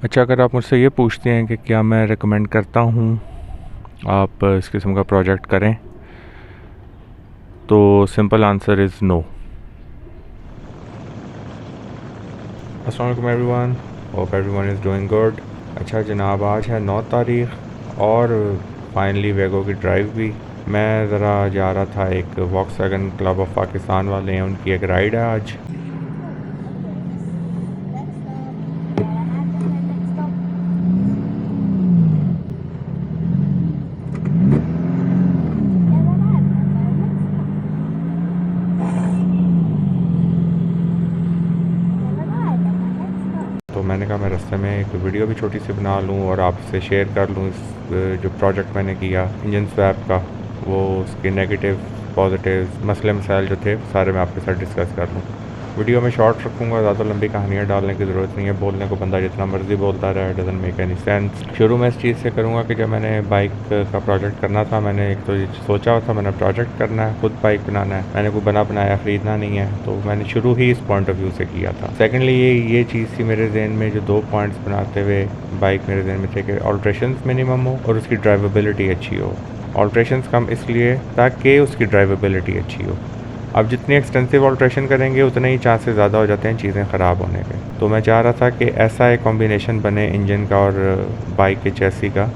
अच्छा, अगर आप मुझसे ये पूछते हैं कि क्या मैं रिकमेंड करता हूँ आप इस किस्म का प्रोजेक्ट करें, तो सिंपल आंसर इज़ नो। अस्सलाम वालेकुम everyone, hope everyone is doing good. अच्छा जनाब, आज है 9 तारीख़ और फाइनली वेगो की ड्राइव भी। मैं ज़रा जा रहा था, एक वॉक्सवैगन क्लब ऑफ पाकिस्तान वाले हैं, उनकी एक राइड है आज। तो मैंने कहा मैं रास्ते में एक वीडियो भी छोटी सी बना लूँ और आपसे शेयर कर लूँ इस जो प्रोजेक्ट मैंने किया इंजन स्वैप का, वो उसके नेगेटिव पॉजिटिव मसले मसाइल जो थे सारे मैं आपके साथ डिस्कस कर लूँ। वीडियो में शॉर्ट रखूँगा, ज़्यादा लंबी कहानियाँ डालने की ज़रूरत नहीं है। बोलने को बंदा जितना मर्ज़ी बोलता रहा, डजंट मेक एनी सेंस। शुरू में इस चीज़ से करूँगा कि जब मैंने बाइक का प्रोजेक्ट करना था, मैंने एक तो ये सोचा था मैंने प्रोजेक्ट करना है, खुद बाइक बनाना है, मैंने कोई बना बनाया ख़रीदना नहीं है, तो मैंने शुरू ही इस पॉइंट ऑफ व्यू से किया था। सेकेंडली ये चीज़ थी मेरे जहन में, जो 2 पॉइंट्स बनाते हुए बाइक मेरे जहन में थे कि ऑल्ट्रेशंस मिनिमम हो और उसकी ड्राइवेबिलिटी अच्छी हो। ऑल्ट्रेशंस कम इसलिए ताकि उसकी ड्राइवेबिलिटी अच्छी हो। अब जितनी एक्सटेंसिव ऑल्ट्रेशन करेंगे उतने ही चांसेस ज़्यादा हो जाते हैं चीज़ें ख़राब होने के। तो मैं चाह रहा था कि ऐसा एक कॉम्बिनेशन बने इंजन का और बाइक के चैसी का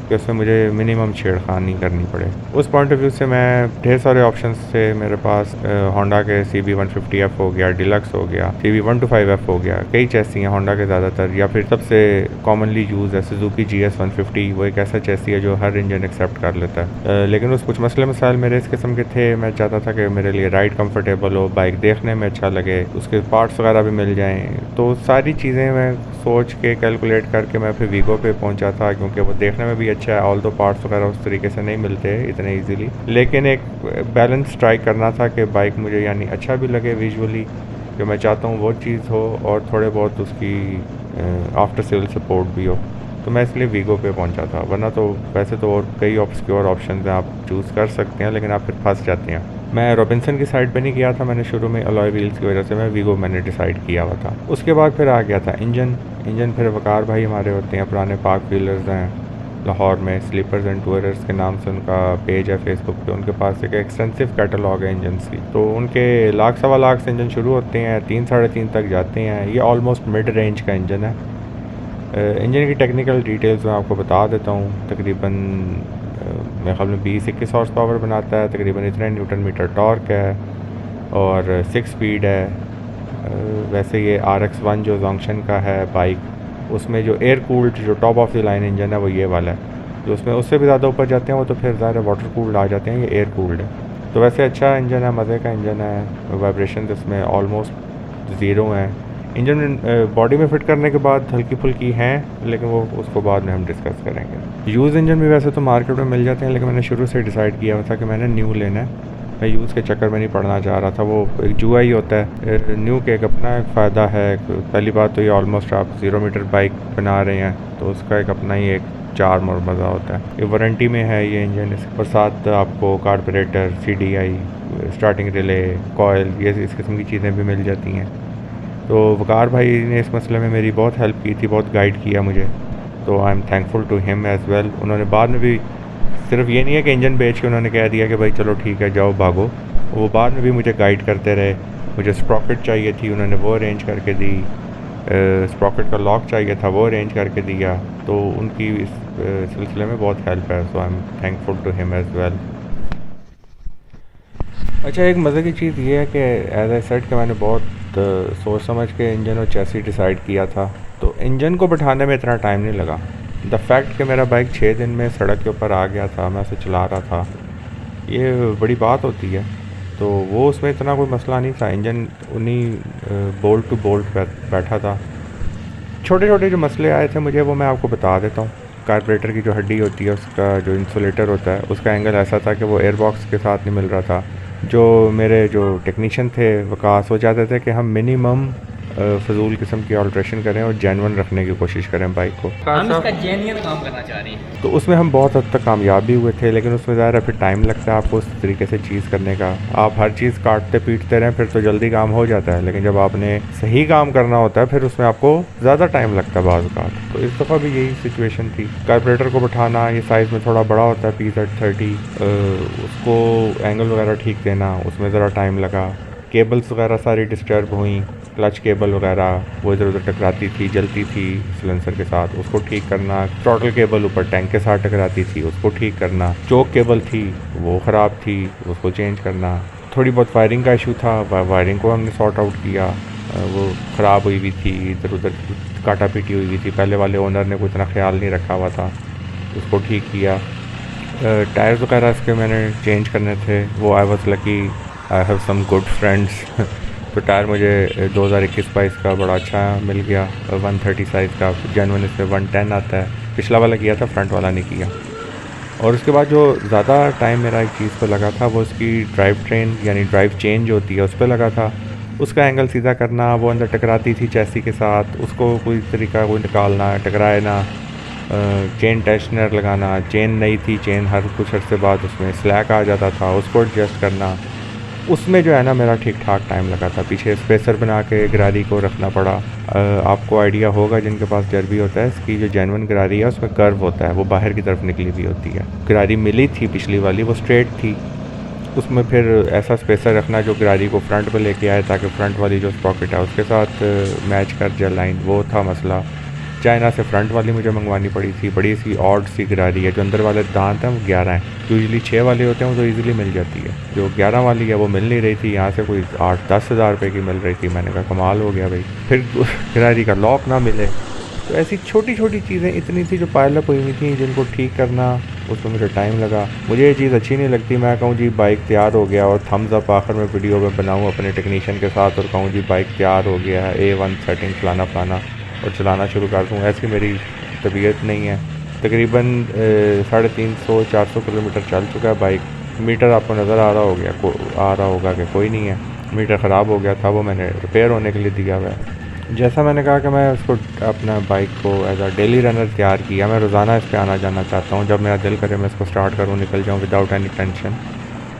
कि उसमें मुझे मिनिमम छेड़खानी करनी पड़े। उस पॉइंट ऑफ व्यू से मैं ढेर सारे ऑप्शंस थे मेरे पास। होंडा के CB150F हो गया, डिलक्स हो गया, CB125F हो गया, कई चैसी हैं होंडा के ज़्यादातर, या फिर सबसे कॉमनली यूज़ है सुजुकी GS150। वो एक ऐसा चैसी है जो हर इंजन एक्सेप्ट कर लेता है। लेकिन उस कुछ मसले मसाइल मेरे इस किस्म के थे। मैं चाहता था कि मेरे लिए राइड कंफर्टेबल हो, बाइक देखने में अच्छा लगे, उसके पार्ट्स वगैरह भी मिल जाएँ। तो सारी चीज़ें मैं सोच के कैलकुलेट करके मैं फिर वीगो पे पहुंचा था, क्योंकि वो देखने में भी अच्छा है। ऑल दो पार्ट्स वगैरह उस तरीके से नहीं मिलते इतने इजीली, लेकिन एक बैलेंस ट्राई करना था कि बाइक मुझे यानी अच्छा भी लगे विजुअली, जो मैं चाहता हूँ वो चीज़ हो, और थोड़े बहुत उसकी आफ्टर सेल सपोर्ट भी हो। तो मैं इसलिए वीगो पे पहुंचा था। वरना तो वैसे तो और कई ऑब्सक्योर ऑप्शन हैं, आप चूज़ कर सकते हैं, लेकिन आप फिर फंस जाते हैं। मैं रॉबिन्सन की साइड पे नहीं गया था, मैंने शुरू में अलॉय व्हील्स की वजह से मैं वीगो मैंने डिसाइड किया हुआ था। उसके बाद फिर आ गया था इंजन फिर वकार भाई हमारे होते हैं, पुराने पार्क व्हीलर्स हैं लाहौर में, स्लीपर्स एंड टूरर्स के नाम से उनका पेज है फेसबुक पे। उनके पास एक एक्सटेंसिव कैटलॉग है इंजन्स की। तो उनके लाख सवा लाख से इंजन शुरू होते हैं, 3 साढ़े 3 तक जाते हैं। ये ऑलमोस्ट मिड रेंज का इंजन है। इंजन की टेक्निकल डिटेल्स मैं आपको बता देता हूँ। तकरीबन मेरे ख्याल में 20-21 हॉर्स पावर बनाता है, तकरीबन इतने न्यूटन मीटर टॉर्क है और 6 स्पीड है। वैसे ये RX1 जो जोंक्शन का है बाइक, उसमें जो एयर कूल्ड जो top of the line engine है वो ये वाला है। जो उसमें उससे भी ज़्यादा ऊपर जाते हैं वो तो फिर ज़्यादा वाटर कूल्ड आ जाते हैं, ये एयर कूल्ड है। तो वैसे अच्छा इंजन है, मज़े का इंजन है। वाइब्रेशन इसमें ऑलमोस्ट ज़ीरो है। इंजन बॉडी में फिट करने के बाद हल्की फुल्की हैं, लेकिन वो उसको बाद में हम डिस्कस करेंगे। यूज़ इंजन भी वैसे तो मार्केट में मिल जाते हैं, लेकिन मैंने शुरू से डिसाइड किया हुआ था कि मैंने न्यू लेना है। मैं यूज़ के चक्कर में नहीं पड़ना चाह रहा था, वो एक जुआ ही होता है। न्यू के एक अपना एक फ़ायदा है। पहली बात तो ये ऑलमोस्ट आप 0 मीटर बाइक बना रहे हैं, तो उसका एक अपना ही एक चार्म और मज़ा होता है। ये वारंटी में है ये इंजन, और साथ आपको carburettor, CDI, starting relay, coil, ये इस किस्म की चीज़ें भी मिल जाती हैं। तो वकार भाई ने इस मसले में मेरी बहुत हेल्प की थी, बहुत गाइड किया मुझे, तो I am thankful to him as well. उन्होंने बाद में भी, सिर्फ ये नहीं है कि इंजन बेच के उन्होंने कह दिया कि भाई चलो ठीक है जाओ भागो, वो बाद में भी मुझे गाइड करते रहे। मुझे स्प्रॉकेट चाहिए थी, उन्होंने वो अरेंज करके दी। स्प्रॉकेट का लॉक चाहिए था, वो अरेंज करके दिया। तो उनकी इस सिलसिले में बहुत हेल्प है, so I am thankful to him as well. अच्छा, एक मज़े की चीज़ ये है कि एज आई सेड कि मैंने बहुत सोच समझ के इंजन और चैसी डिसाइड किया था, तो इंजन को बैठाने में इतना टाइम नहीं लगा। द फैक्ट कि मेरा बाइक 6 दिन में सड़क के ऊपर आ गया था, मैं उसे चला रहा था, ये बड़ी बात होती है। तो वो उसमें इतना कोई मसला नहीं था। इंजन उन्हीं बोल्ट टू बोल्ट बैठा था। छोटे छोटे जो मसले आए थे मुझे, वो मैं आपको बता देता हूँ। कार्बोरेटर की जो हड्डी होती है, उसका जो इंसुलेटर होता है, उसका एंगल ऐसा था कि वो एयरबॉक्स के साथ नहीं मिल रहा था। जो मेरे जो टेक्नीशियन थे वकास, वो चाहते थे कि हम मिनिमम फजूल किस्म की ऑल्ट्रेशन करें और जेन्युइन रखने की कोशिश करें बाइक को। हम इसका जेन्युइन काम करना चाह रहे हैं। तो उसमें हम बहुत हद तक कामयाब भी हुए थे, लेकिन उसमें ज़्यादा फिर टाइम लगता है आपको उस तरीके से चीज़ करने का। आप हर चीज़ काटते पीटते रहें फिर तो जल्दी काम हो जाता है, लेकिन जब आपने सही काम करना होता है फिर उसमें आपको ज़्यादा टाइम लगता है बाज़ औक़ात। तो इस दफ़ा भी यही सिचुएशन थी। कार्बोरेटर को बैठाना, ये साइज़ में थोड़ा बड़ा होता है PZ30, उसको एंगल वगैरह ठीक देना, उसमें ज़रा टाइम लगा। केबल्स वगैरह सारी डिस्टर्ब हुई, क्लच केबल वगैरह वो इधर उधर टकराती थी, जलती थी सिलेंसर के साथ, उसको ठीक करना। थ्रॉटल केबल ऊपर टैंक के साथ टकराती थी, उसको ठीक करना। चोक केबल थी वो ख़राब थी, उसको चेंज करना। थोड़ी बहुत वायरिंग का इशू था, वायरिंग को हमने सॉर्ट आउट किया। वो ख़राब हुई हुई थी, इधर उधर काटा पीटी हुई हुई थी, पहले वाले ओनर ने कोई इतना ख्याल नहीं रखा हुआ था, उसको ठीक किया। टायर्स वगैरह इसके मैंने चेंज करने थे, वो I was lucky, I have some good friends. तो टायर मुझे 2021-22 का बड़ा अच्छा मिल गया, 130 साइज़ का, जेन्युइन इसमें 110 आता है। पिछला वाला किया था, फ्रंट वाला नहीं किया। और उसके बाद जो ज़्यादा टाइम मेरा एक चीज़ पर लगा था वो इसकी ड्राइव ट्रेन यानी ड्राइव चेन जो होती है उस पर लगा था। उसका एंगल सीधा करना, वो अंदर टकराती थी चैसी के साथ, उसको कोई तरीका कोई निकालना, टकराए ना। चेन टेंशनर लगाना, चेन नई थी, चेन हर कुछ अर्से बाद उसमें स्लैक आ जाता था, उसको एडजस्ट करना। उसमें जो है ना मेरा ठीक ठाक टाइम लगा था। पीछे स्पेसर बना के गरारी को रखना पड़ा। आपको आइडिया होगा जिनके पास जर्बी होता है, इसकी जो जेन्युइन गरारी है उसमें कर्व होता है, वो बाहर की तरफ निकली हुई होती है। गरारी मिली थी पिछली वाली, वो स्ट्रेट थी, उसमें फिर ऐसा स्पेसर रखना जो गरारी को फ्रंट पे लेके आए ताकि फ्रंट वाली जो स्प्रॉकेट है उसके साथ मैच कर जाए लाइन, वो था मसला। चाइना से फ्रंट वाली मुझे मंगवानी पड़ी थी, बड़ी सी ऑड सी गरारी है। जो अंदर वाले दांत हैं वो 11 हैं, यूजली 6 वाले होते हैं, वो तो ईज़िली मिल जाती है। जो 11 वाली है वो मिल नहीं रही थी, यहाँ से कोई 8-10 हज़ार रुपये की मिल रही थी। मैंने कहा कमाल हो गया भाई। फिर गरारी का लॉक ना मिले, तो ऐसी छोटी छोटी चीज़ें इतनी थी जो पायलअप हुई हुई थी, जिनको ठीक करना उसमें मुझे टाइम लगा। मुझे ये चीज़ अच्छी नहीं लगती मैं कहूँ जी बाइक तैयार हो गया और थम्स अप आखिर में वीडियो में बनाऊँ अपने टेक्नीशियन के साथ और कहूँ जी बाइक तैयार हो गया है, A1 सेटिंग फलाना फलाना, और चलाना शुरू कर दूँ। ऐसी मेरी तबीयत नहीं है। तकरीबन 350-400 किलोमीटर चल चुका है बाइक। मीटर आपको नज़र आ रहा होगा कि कोई नहीं है, मीटर ख़राब हो गया था, वो मैंने रिपेयर होने के लिए दिया हुआ है। जैसा मैंने कहा कि मैं उसको अपना बाइक को एज अ डेली रनर तैयार किया। मैं रोज़ाना इस पर आना जाना चाहता हूँ, जब मेरा दिल करे मैं इसको स्टार्ट करूँ, निकल जाऊँ विदाउट एनी टेंशन।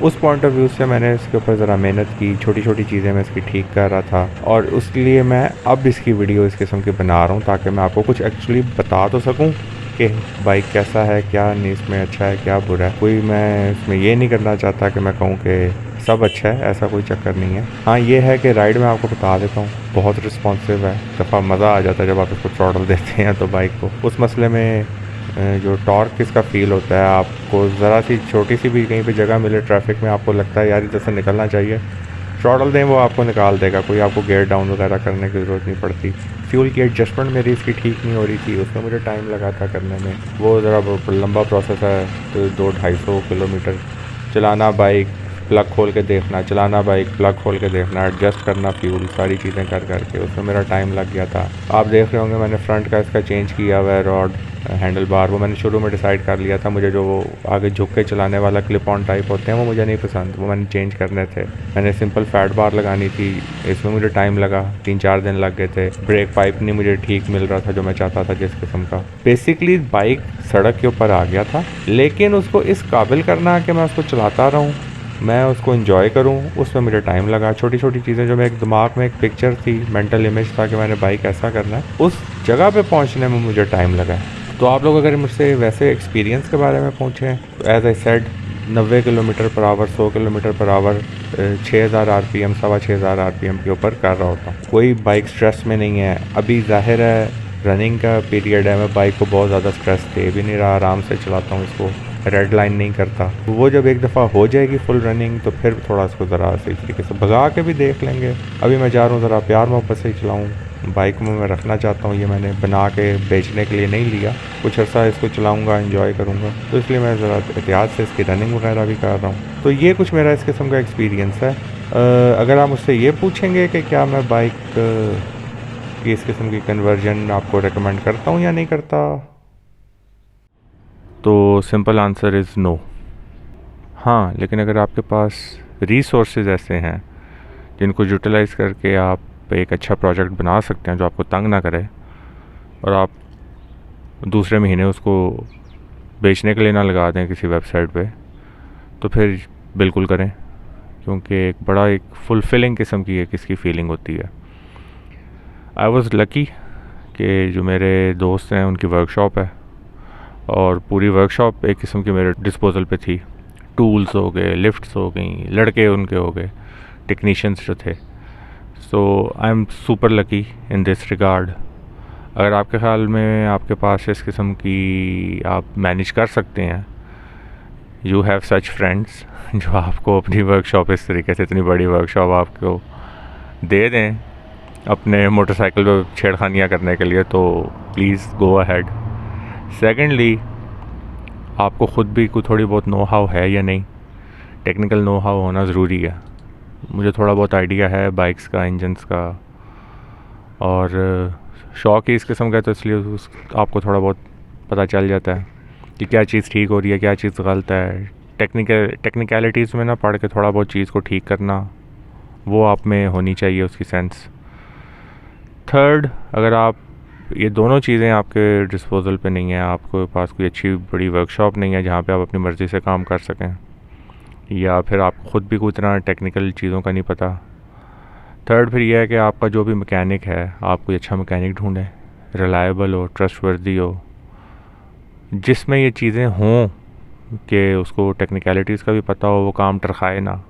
उस पॉइंट ऑफ व्यू से मैंने इसके ऊपर ज़रा मेहनत की, छोटी छोटी चीज़ें मैं इसकी ठीक कर रहा था, और उसके लिए मैं अब इसकी वीडियो इस किस्म की बना रहा हूँ ताकि मैं आपको कुछ एक्चुअली बता तो सकूँ कि बाइक कैसा है, क्या नहीं इसमें अच्छा है, क्या बुरा है। कोई मैं इसमें ये नहीं करना चाहता कि मैं कहूँ कि सब अच्छा है, ऐसा कोई चक्कर नहीं है। हाँ ये है कि राइड में आपको बता देता हूँ बहुत रिस्पॉन्सिव है, दफ़ा मज़ा आ जाता है जब आप इसको थ्रॉटल देते हैं तो बाइक को। उस मसले में जो टॉर्क इसका फ़ील होता है, आपको ज़रा सी छोटी सी भी कहीं पे जगह मिले ट्रैफिक में, आपको लगता है यार इधर से निकलना चाहिए, थ्रॉटल दें वो आपको निकाल देगा, कोई आपको गियर डाउन वगैरह करने की ज़रूरत नहीं पड़ती। फ्यूल की एडजस्टमेंट मेरी इसकी ठीक नहीं हो रही थी, उसमें मुझे टाइम लगा था करने में, वो ज़रा लंबा प्रोसेस है। तो 200-250 किलोमीटर चलाना बाइक, प्लग खोल के देखना, चलाना बाइक, प्लग खोल के देखना, एडजस्ट करना फ्यूल, सारी चीज़ें कर करके उसमें मेरा टाइम लग गया था। आप देख रहे होंगे मैंने फ्रंट का इसका चेंज किया हुआ है रॉड, हैंडल बार, वो मैंने शुरू में डिसाइड कर लिया था। मुझे जो वो आगे झुक के चलाने वाला क्लिप ऑन टाइप होते हैं वो मुझे नहीं पसंद, वो मैंने चेंज करने थे। मैंने सिंपल फैट बार लगानी थी, इसमें मुझे टाइम लगा, 3-4 दिन लग गए थे। ब्रेक पाइप नहीं मुझे ठीक मिल रहा था जो मैं चाहता था जिस किस्म का। बेसिकली बाइक सड़क के ऊपर आ गया था, लेकिन उसको इस काबिल करना कि मैं उसको चलाता रहूँ, मैं उसको एंजॉय करूं, उसमें मुझे टाइम लगा। छोटी छोटी चीज़ें जो मेरे दिमाग में एक पिक्चर थी, मेंटल इमेज था कि मैंने बाइक ऐसा करना है, उस जगह पे पहुंचने में मुझे टाइम लगा। तो आप लोग अगर मुझसे वैसे एक्सपीरियंस के बारे में पूछें तो as I said 90 kilometre per hour, 100 kilometre per hour, 6000 RPM, 6500 RPM के ऊपर कर रहा होता हूँ। कोई बाइक स्ट्रेस में नहीं है। अभी जाहिर है रनिंग का पीरियड है, मैं बाइक को बहुत ज़्यादा स्ट्रेस दे भी नहीं रहा, आराम से चलाता हूँ इसको, रेड लाइन नहीं करता। वो जब एक दफ़ा हो जाएगी फुल रनिंग तो फिर थोड़ा इसको ज़रा सही तरीके से भगा के भी देख लेंगे। अभी मैं जा रहा हूँ ज़रा प्यार मोहब्बत से ही चलाऊँ, बाइक में मैं रखना चाहता हूँ, ये मैंने बना के बेचने के लिए नहीं लिया, कुछ अर्सा इसको चलाऊँगा, एंजॉय करूँगा, तो इसलिए मैं ज़रा एहतियात से इसकी रनिंग वगैरह भी कर रहा हूँ। तो ये कुछ मेरा इस किस्म का एक्सपीरियंस है। अगर आप मुझसे ये पूछेंगे कि क्या मैं बाइक की इस किस्म की कन्वर्जन आपको रेकमेंड करता हूँ या नहीं करता, तो सिंपल आंसर इज़ नो। हाँ, लेकिन अगर आपके पास रिसोर्सेज ऐसे हैं जिनको यूटिलाइज़ करके आप आप एक अच्छा प्रोजेक्ट बना सकते हैं जो आपको तंग ना करे और आप दूसरे महीने उसको बेचने के लिए ना लगा दें किसी वेबसाइट पे, तो फिर बिल्कुल करें, क्योंकि एक बड़ा एक फुलफिलिंग किस्म की एक इसकी फीलिंग होती है। आई वॉज़ लकी कि जो मेरे दोस्त हैं उनकी वर्कशॉप है और पूरी वर्कशॉप एक किस्म की मेरे डिस्पोजल पे थी। टूल्स हो गए, लिफ्ट्स हो गई, लड़के उनके हो गए, टेक्नीशियंस जो थे। So I am super lucky in this regard. अगर आपके ख़्याल में आपके पास इस किस्म की आप मैनेज कर सकते हैं, यू हैव सच फ्रेंड्स जो आपको अपनी वर्कशॉप इस तरीके से इतनी बड़ी वर्कशॉप आपको दे दें अपने मोटरसाइकिल पर छेड़खानियाँ करने के लिए, तो प्लीज़ गो अहेड। सेकेंडली, आपको ख़ुद भी कोई थोड़ी बहुत नो हाउ है या नहीं, टेक्निकल नो हाउ होना ज़रूरी है। मुझे थोड़ा बहुत आइडिया है बाइक्स का, इंजन्स का, और शौक ही इस किस्म का, तो इसलिए आपको थोड़ा बहुत पता चल जाता है कि क्या चीज़ ठीक हो रही है, क्या चीज़ गलत है। टेक्निकलिटीज़ में ना पढ़ के थोड़ा बहुत चीज़ को ठीक करना, वो आप में होनी चाहिए उसकी सेंस। थर्ड, अगर आप ये दोनों चीज़ें आपके डिस्पोजल पे नहीं है, आपके पास कोई अच्छी बड़ी वर्कशॉप नहीं है जहाँ पे आप अपनी मर्ज़ी से काम कर सकें, या फिर आपको ख़ुद भी कोई इतना टेक्निकल चीज़ों का नहीं पता। थर्ड फिर यह है कि आपका जो भी मैकेनिक है, आप कोई अच्छा मैकेनिक ढूंढें, रिलायबल हो, ट्रस्टवर्दी हो, जिसमें ये चीज़ें हों कि उसको टेक्निकलिटीज़ का भी पता हो, वो काम टरखाए ना।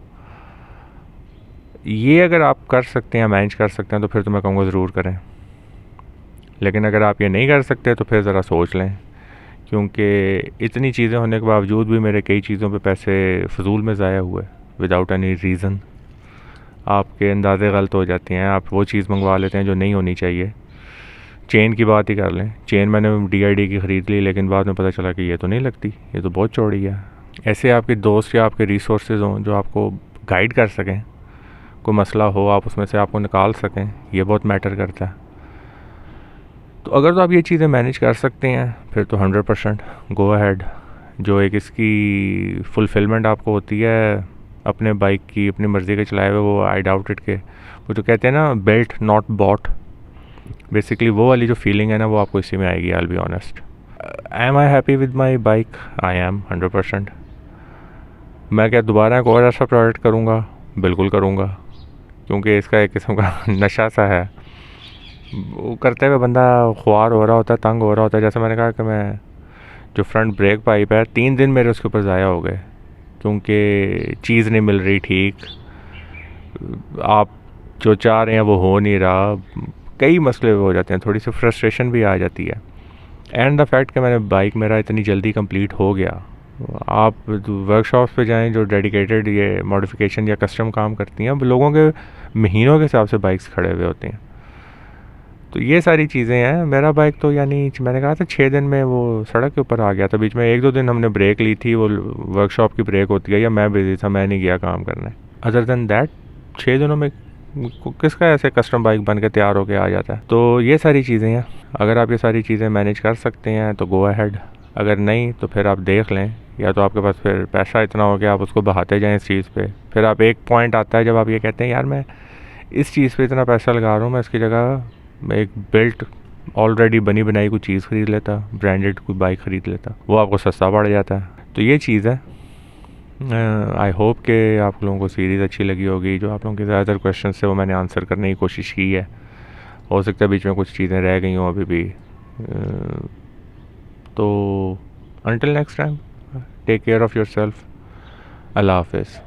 ये अगर आप कर सकते हैं, मैनेज कर सकते हैं, तो फिर तो मैं कहूँगा ज़रूर करें। लेकिन अगर आप ये नहीं कर सकते तो फिर ज़रा सोच लें, क्योंकि इतनी चीज़ें होने के बावजूद भी मेरे कई चीज़ों पे पैसे फ़जूल में ज़ाया हुए विदाउट एनी रीज़न। आपके अंदाज़े गलत हो जाते हैं, आप वो चीज़ मंगवा लेते हैं जो नहीं होनी चाहिए। चेन की बात ही कर लें, चेन मैंने DID की ख़रीद ली, लेकिन बाद में पता चला कि ये तो नहीं लगती, ये तो बहुत चौड़ी है। ऐसे आपके दोस्त या आपके रिसोर्सेज हों जो आपको गाइड कर सकें, कोई मसला हो आप उसमें से आपको निकाल सकें, ये बहुत मैटर करता है। तो अगर तो आप ये चीज़ें मैनेज कर सकते हैं फिर तो 100% गो अहेड। जो एक इसकी फुलफिलमेंट आपको होती है अपने बाइक की, अपनी मर्ज़ी के चलाए हुए, वो आई डाउट इट के वो जो कहते हैं ना, बेल्ट नॉट बॉट, बेसिकली वो वाली जो फीलिंग है ना, वो आपको इसी में आएगी। I will be honest. Am I happy with my bike? I am 100%। मैं क्या दोबारा एक और ऐसा प्रोडक्ट करूँगा? बिल्कुल करूँगा, क्योंकि इसका एक किस्म का नशा सा है। वो करते हुए बंदा ख्वार हो रहा होता है, तंग हो रहा होता है। जैसे मैंने कहा कि मैं जो फ्रंट ब्रेक पाइप है, 3 दिन मेरे उसके ऊपर ज़ाया हो गए, क्योंकि चीज़ नहीं मिल रही ठीक, आप जो चाह रहे हैं वो हो नहीं रहा, कई मसले हो जाते हैं, थोड़ी सी फ्रस्ट्रेशन भी आ जाती है। एंड द फैक्ट कि मैंने बाइक मेरा इतनी जल्दी कंप्लीट हो गया। आप वर्कशॉप्स पे जाएं जो डेडिकेटेड ये मॉडिफिकेशन या कस्टम काम करती हैं, अब लोगों के महीनों के हिसाब से बाइक्स खड़े हुए होते हैं। तो ये सारी चीज़ें हैं। मेरा बाइक तो यानी मैंने कहा था 6 दिन में वो सड़क के ऊपर आ गया था। बीच में 1-2 दिन हमने ब्रेक ली थी, वो वर्कशॉप की ब्रेक होती है, या मैं बिजी था, मैं नहीं गया काम करने। अदर देन दैट 6 दिनों में किसका ऐसे कस्टम बाइक बन के तैयार होके आ जाता है। तो ये सारी चीज़ें हैं। अगर आप ये सारी चीज़ें मैनेज कर सकते हैं तो गो अहेड, अगर नहीं तो फिर आप देख लें, या तो आपके पास फिर पैसा इतना हो गया आप उसको बहाते जाएँ इस चीज़ पे। फिर आप एक पॉइंट आता है जब आप ये कहते हैं यार मैं इस चीज़ पे इतना पैसा लगा रहा हूँ, मैं इसकी जगह एक बिल्ट ऑलरेडी बनी बनाई कोई चीज़ ख़रीद लेता, ब्रांडेड कोई बाइक ख़रीद लेता, वो आपको सस्ता पड़ जाता है। तो ये चीज़ है। आई होप कि आप लोगों को सीरीज़ अच्छी लगी होगी। जो आप लोगों के ज़्यादातर क्वेश्चन थे वो मैंने आंसर करने की कोशिश की है। हो सकता है बीच में कुछ चीज़ें रह गई हों अभी भी। तो until next time, take care of yourself. Allah Hafiz.